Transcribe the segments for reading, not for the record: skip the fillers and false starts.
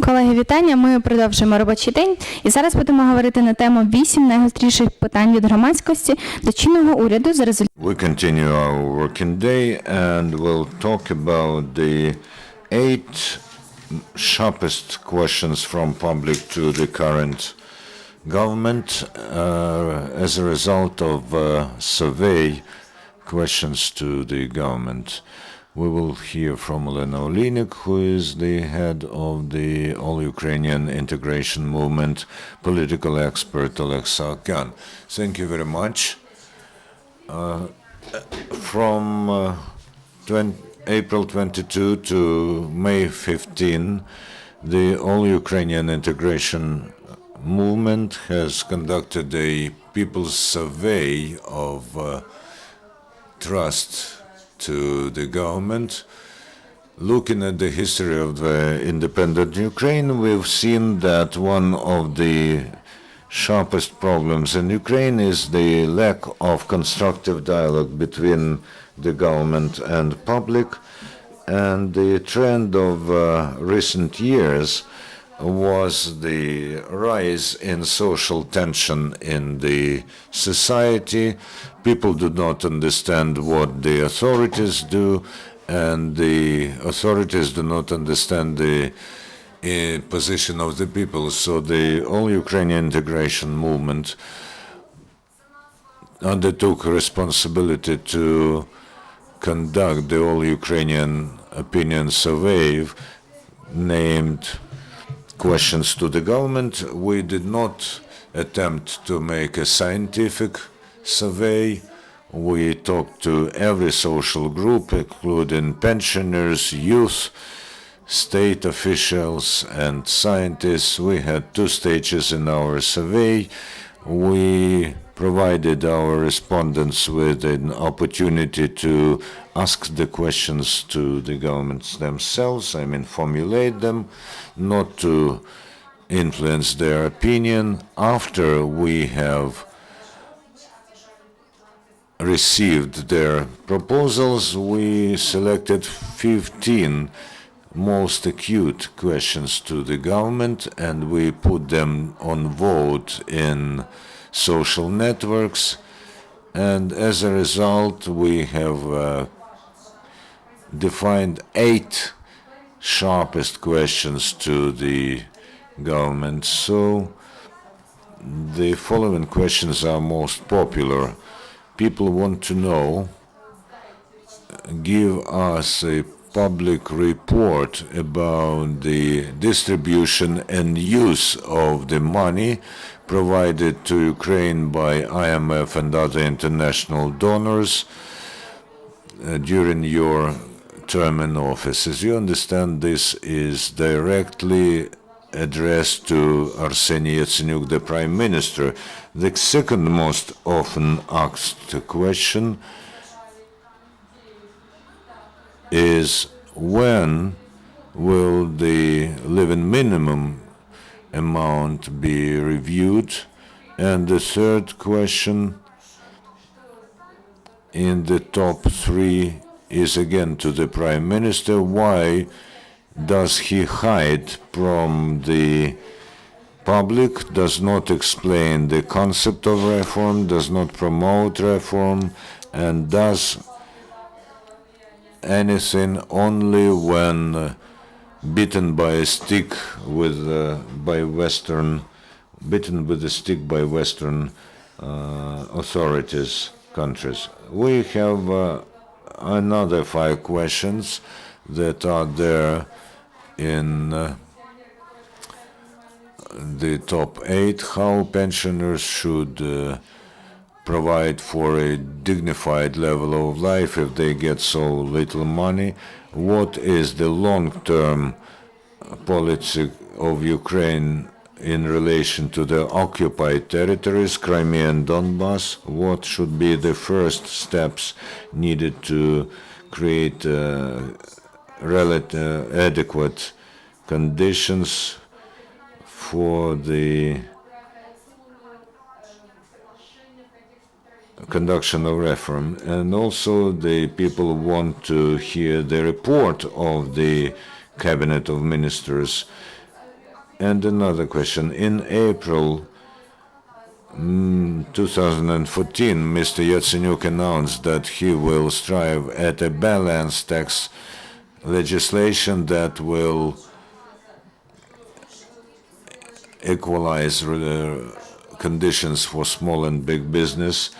Колеги, вітання. Ми продовжуємо робочий день. І зараз будемо говорити на тему 8 найгостріших питань від громадськості до чинного уряду за результатами. We continue our working day and we'll talk about the 8 sharpest questions from public to the current government as a result of survey questions to the government. We will hear from Oliynyk, who is the head of the All-Ukrainian integration movement, political expert Oleg Saakyan. Thank you very much. From April 22 to May 15, the All-Ukrainian integration movement has conducted a people's survey of trust to the government. Looking at the history of the independent Ukraine, we've seen that one of the sharpest problems in Ukraine is the lack of constructive dialogue between the government and public, and the trend of recent years was the rise in social tension in the society. People do not understand what the authorities do, and the authorities do not understand the position of the people. So the All-Ukrainian integration movement undertook responsibility to conduct the All-Ukrainian opinion survey named questions to the government. We did not attempt to make a scientific survey. We talked to every social group, including pensioners, youth, state officials, and scientists. We had 2 stages in our survey. We provided our respondents with an opportunity to ask the questions to the governments themselves, formulate them, not to influence their opinion. After we have received their proposals, we selected 15 most acute questions to the government, and we put them on vote in social networks, and as a result we have defined 8 sharpest questions to the government. So the following questions are most popular. People want to know, give us a public report about the distribution and use of the money provided to Ukraine by IMF and other international donors during your term in office. As you understand, this is directly addressed to Arseniy Yatsenyuk, the Prime Minister. The second most often asked question is, when will the living minimum amount be reviewed? And the third question in the top 3 is again to the Prime Minister. Why does he hide from the public, does not explain the concept of reform, does not promote reform, and does anything only when bitten with a stick by Western authorities, countries? We have another 5 questions that are there in the top 8. How pensioners should provide for a dignified level of life if they get so little money? What is the long-term policy of Ukraine in relation to the occupied territories, Crimea and Donbass? What should be the first steps needed to create adequate conditions for the conduction of reform? And also the people want to hear the report of the Cabinet of Ministers And another question. In April 2014, Mr. Yatsenyuk announced that he will strive at a balanced tax legislation that will equalize conditions for small and big business,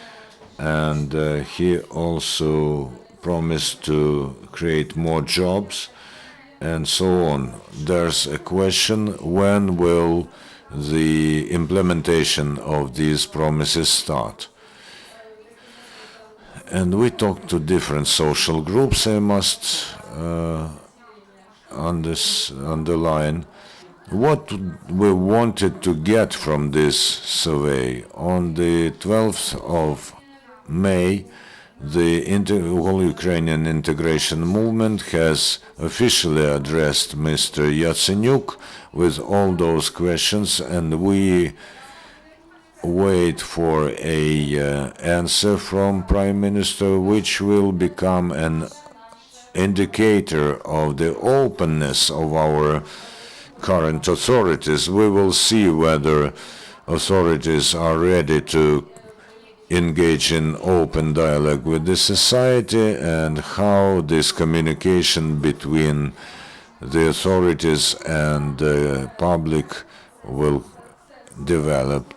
and he also promised to create more jobs and so on. There's a question, when will the implementation of these promises start? And we talked to different social groups. I must underline what we wanted to get from this survey. On the 12th of May, the All-Ukrainian integration movement has officially addressed Mr. Yatsenyuk with all those questions, and we wait for an answer from Prime Minister, which will become an indicator of the openness of our current authorities. We will see whether authorities are ready to engage in open dialogue with the society, and how this communication between the authorities and the public will develop.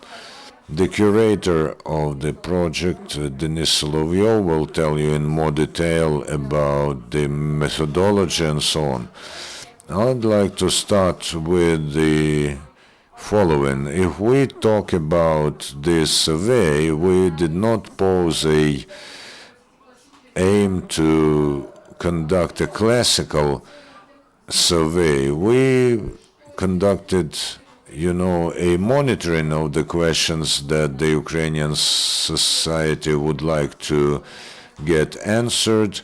The curator of the project, Denis Soloviov, will tell you in more detail about the methodology and so on. I'd like to start with the following. If we talk about this survey, we did not pose a aim to conduct a classical survey. We conducted, a monitoring of the questions that the Ukrainian society would like to get answered.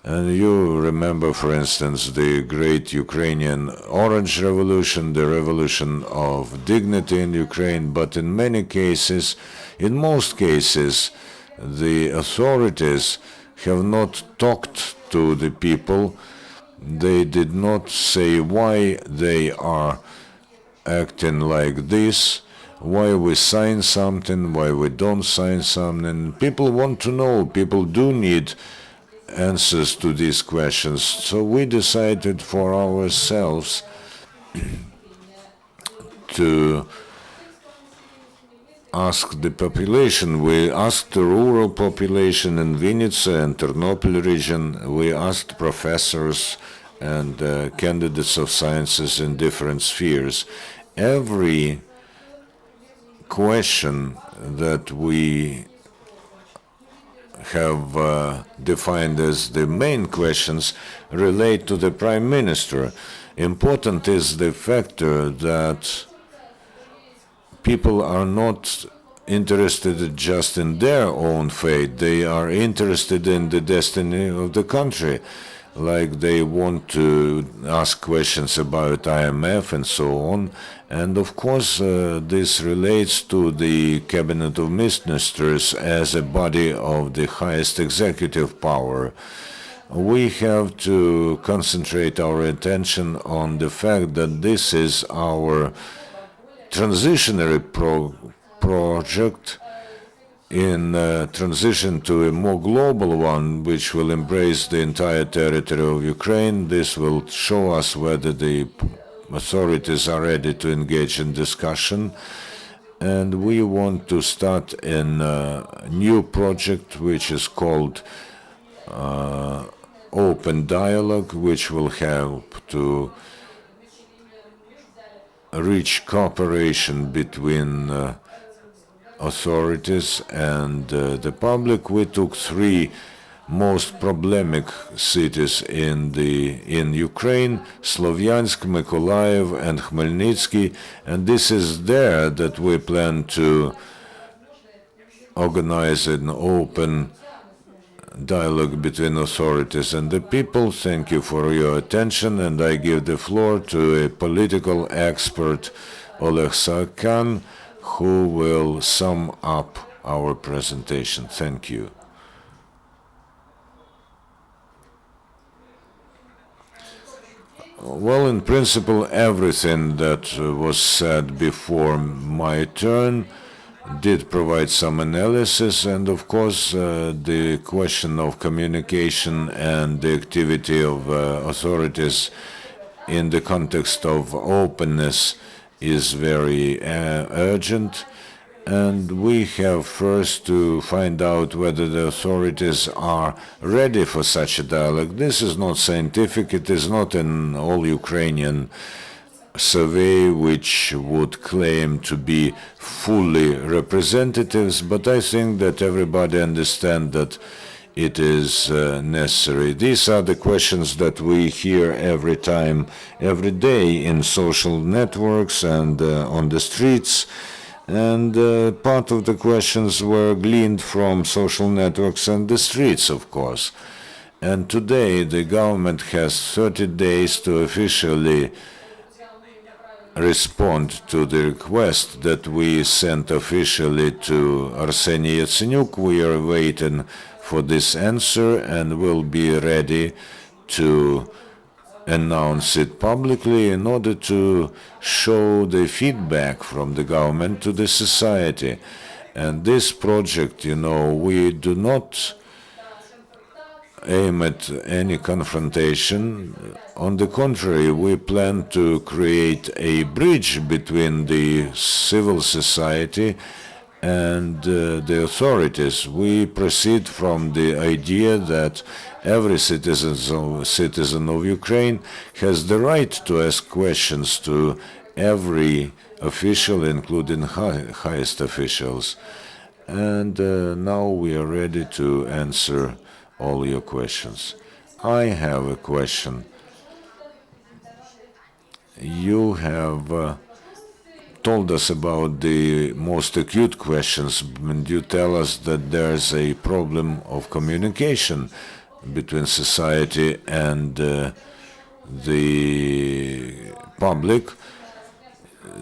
And you remember, for instance, the great Ukrainian Orange Revolution, the revolution of dignity in Ukraine. But in most cases, the authorities have not talked to the people. They did not say why they are acting like this, why we sign something, why we don't sign something. People want to know. People do need answers to these questions. So we decided for ourselves to ask the population. We asked the rural population in Vinnytsia and Ternopil region. We asked professors and candidates of sciences in different spheres. Every question that we have defined as the main questions relate to the Prime Minister. Important is the factor that people are not interested just in their own fate. They are interested in the destiny of the country. Like they want to ask questions about IMF and so on. And of course, this relates to the Cabinet of Ministers as a body of the highest executive power. We have to concentrate our attention on the fact that this is our transitionary project in transition to a more global one, which will embrace the entire territory of Ukraine. This will show us whether the authorities are ready to engage in discussion. And we want to start a new project which is called Open Dialogue, which will help to reach cooperation between authorities and the public. We took three most problematic cities in Ukraine: Slovyansk, Mykolaiv, and Khmelnytsky, and this is there that we plan to organize an open dialogue between authorities and the people. Thank you for your attention, and I give the floor to a political expert, Oleg Saakyan, who will sum up our presentation. Thank you. Well, in principle, everything that was said before my turn did provide some analysis, and of course, the question of communication and the activity of authorities in the context of openness is very urgent. And we have first to find out whether the authorities are ready for such a dialogue. This is not scientific, it is not an all-Ukrainian survey which would claim to be fully representatives, but I think that everybody understands that it is necessary. These are the questions that we hear every time, every day in social networks and on the streets. And part of the questions were gleaned from social networks and the streets, of course. And today the government has 30 days to officially respond to the request that we sent officially to Arseniy Yatsenyuk. We are waiting for this answer and will be ready to announce it publicly in order to show the feedback from the government to the society. And this project, we do not aim at any confrontation. On the contrary, we plan to create a bridge between the civil society and the authorities. We proceed from the idea that every citizen of Ukraine has the right to ask questions to every official, including highest officials. And now we are ready to answer all your questions. I have a question. You have told us about the most acute questions, and you tell us that there's a problem of communication between society and the public.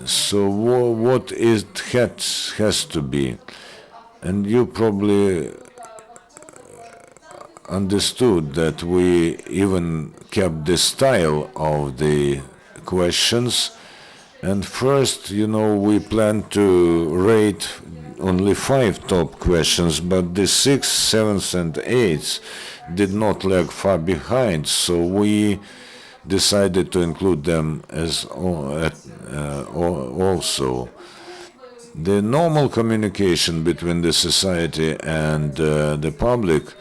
So what it has to be? And you probably understood that we even kept the style of the questions. And first, we plan to rate only 5 top questions, but the 6th, 7th, and 8th did not lag far behind, so we decided to include them as also. The normal communication between the society and the public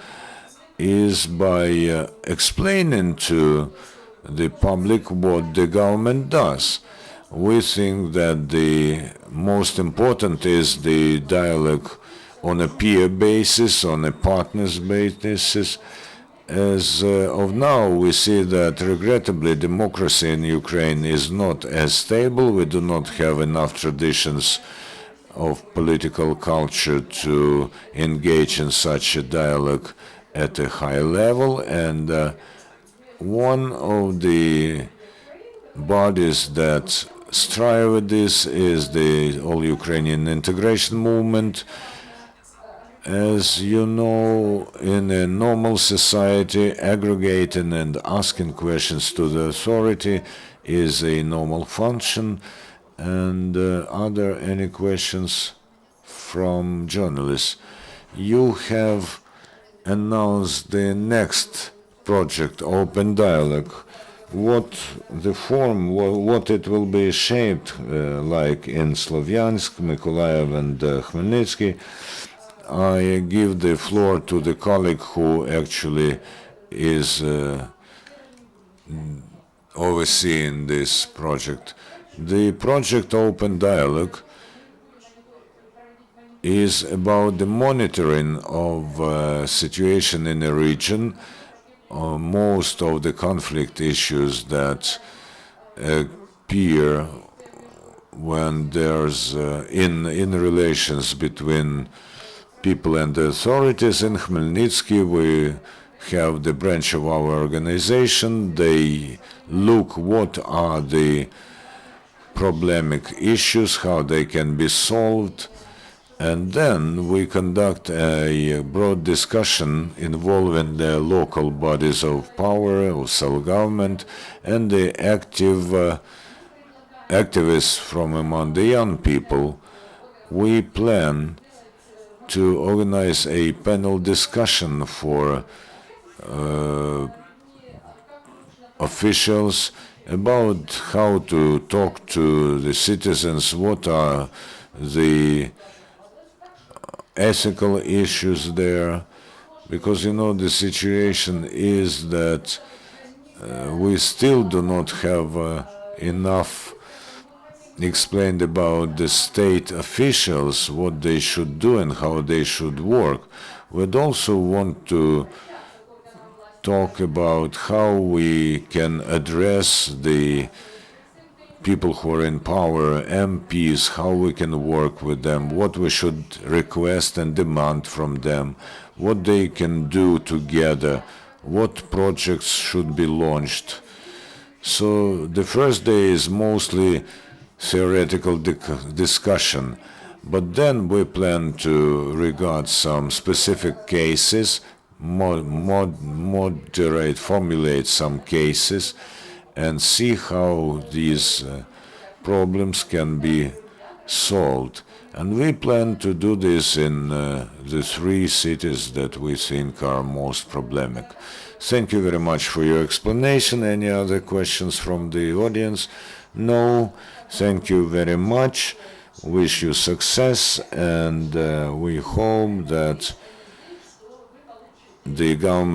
is by explaining to the public what the government does. We think that the most important is the dialogue on a peer basis, on a partners basis. As of now, we see that regrettably democracy in Ukraine is not as stable. We do not have enough traditions of political culture to engage in such a dialogue at a high level. And one of the bodies that strive with this is the All-Ukrainian integration movement. As you know, in a normal society, aggregating and asking questions to the authority is a normal function. And are there any questions from journalists? You have announced the next project, Open Dialogue. What the form, what it will be shaped like in Slovyansk, Mykolaiv, and Khmelnytsky. I give the floor to the colleague who actually is overseeing this project. The project Open Dialogue is about the monitoring of situation in a region. Most of the conflict issues that appear when there's in relations between people and the authorities. In Khmelnytsky, we have the branch of our organization. They look what are the problematic issues, how they can be solved, And then we conduct a broad discussion involving the local bodies of power, of self-government, and the activists from among the young people. We plan to organize a panel discussion for officials about how to talk to the citizens, what are the ethical issues there, because the situation is that we still do not have enough explained about the state officials, what they should do and how they should work. We'd also want to talk about how we can address the people who are in power, MPs, how we can work with them, what we should request and demand from them, what they can do together, what projects should be launched. So the first day is mostly theoretical discussion, but then we plan to regard some specific cases, formulate some cases, and see how these problems can be solved. And we plan to do this in the 3 cities that we think are most problematic. Thank you very much for your explanation. Any other questions from the audience? No. Thank you very much. Wish you success, and we hope that the government